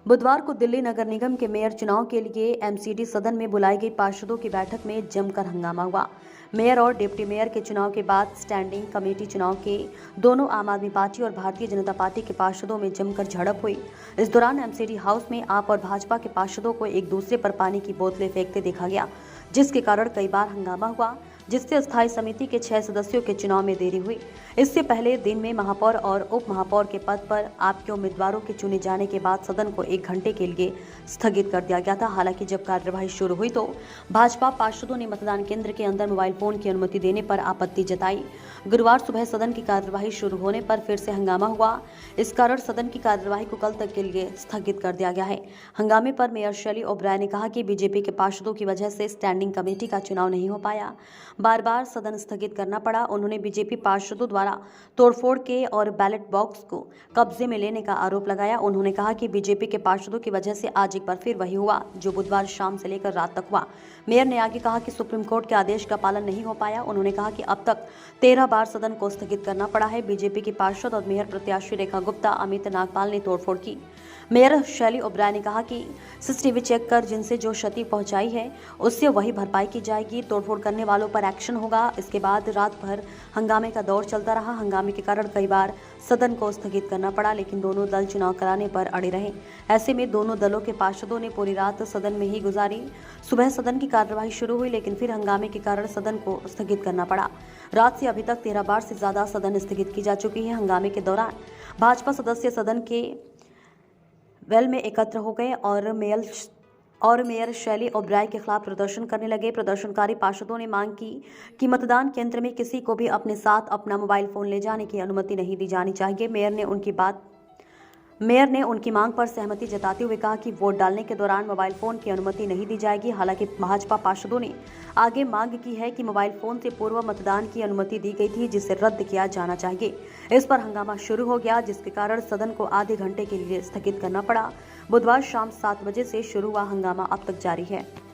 बुधवार को दिल्ली नगर निगम के मेयर चुनाव के लिए एमसीडी सदन में बुलाई गई पार्षदों की बैठक में जमकर हंगामा हुआ। मेयर और डिप्टी मेयर के चुनाव के बाद स्टैंडिंग कमेटी चुनाव के दोनों आम आदमी पार्टी और भारतीय जनता पार्टी के पार्षदों में जमकर झड़प हुई। इस दौरान एमसीडी हाउस में आप और भाजपा के पार्षदों को एक दूसरे पर पानी की बोतलें फेंकते देखा गया, जिसके कारण कई बार हंगामा हुआ, जिससे अस्थायी समिति के 6 सदस्यों के चुनाव में देरी हुई। इससे पहले दिन में महापौर और उप महापौर के पद पर आपके उम्मीदवारों के चुने जाने के बाद सदन को 1 घंटे के लिए स्थगित कर दिया गया था। हालांकि जब कार्यवाही शुरू हुई तो भाजपा पार्षदों ने मतदान केंद्र के अंदर मोबाइल फोन की अनुमति देने पर आपत्ति जताई। गुरुवार सुबह सदन की कार्यवाही शुरू होने पर फिर से हंगामा हुआ। इस कारण सदन की कार्यवाही को कल तक के लिए स्थगित कर दिया गया है। हंगामे पर मेयर शैली ओब्राय ने कहा कि बीजेपी के पार्षदों की वजह से स्टैंडिंग कमेटी का चुनाव नहीं हो पाया, बार बार सदन स्थगित करना पड़ा। उन्होंने बीजेपी पार्षदों द्वारा तोड़फोड़ के और बैलेट बॉक्स को कब्जे में लेने का आरोप लगाया। उन्होंने कहा कि बीजेपी के पार्षदों की वजह से आज एक बार फिर वही हुआ जो बुधवार शाम से लेकर रात तक हुआ। मेयर ने आगे कहा कि सुप्रीम कोर्ट के आदेश का पालन नहीं हो पाया। उन्होंने कहा कि अब तक 13 बार सदन को स्थगित करना पड़ा है। बीजेपी की पार्षद और मेयर प्रत्याशी रेखा गुप्ता, अमित नागपाल ने तोड़फोड़ की। मेयर शैली ओब्राय ने कहा कि सीसीटीवी चेक कर जिनसे जो क्षति पहुंचाई है उससे वही भरपाई की जाएगी। तोड़फोड़ करने वालों पर एक्शन होगा। इसके बाद रात भर हंगामे का दौर चलता रहा। हंगामे के कारण कई बार सदन को स्थगित करना पड़ा, लेकिन दोनों दल चुनाव कराने पर अड़े रहे। ऐसे में दोनों दलों के पार्षदों ने पूरी रात सदन में ही गुजारी। सुबह सदन की कार्यवाही शुरू हुई, लेकिन फिर हंगामे के कारण सदन को स्थगित करना पड़ा। रात से अभी तक 13 बार से ज्यादा सदन स्थगित की जा चुकी है। हंगामे के दौरान भाजपा सदस्य सदन के वेल में एकत्र हो गए और मेयर शैली ओब्राय के खिलाफ प्रदर्शन करने लगे। प्रदर्शनकारी पार्षदों ने मांग की कि मतदान केंद्र में किसी को भी अपने साथ अपना मोबाइल फोन ले जाने की अनुमति नहीं दी जानी चाहिए। मेयर ने उनकी मांग पर सहमति जताते हुए कहा कि वोट डालने के दौरान मोबाइल फोन की अनुमति नहीं दी जाएगी। हालांकि भाजपा पार्षदों ने आगे मांग की है कि मोबाइल फोन से पूर्व मतदान की अनुमति दी गई थी, जिसे रद्द किया जाना चाहिए। इस पर हंगामा शुरू हो गया, जिसके कारण सदन को आधे घंटे के लिए स्थगित करना पड़ा। बुधवार शाम 7 बजे से शुरू हुआ हंगामा अब तक जारी है।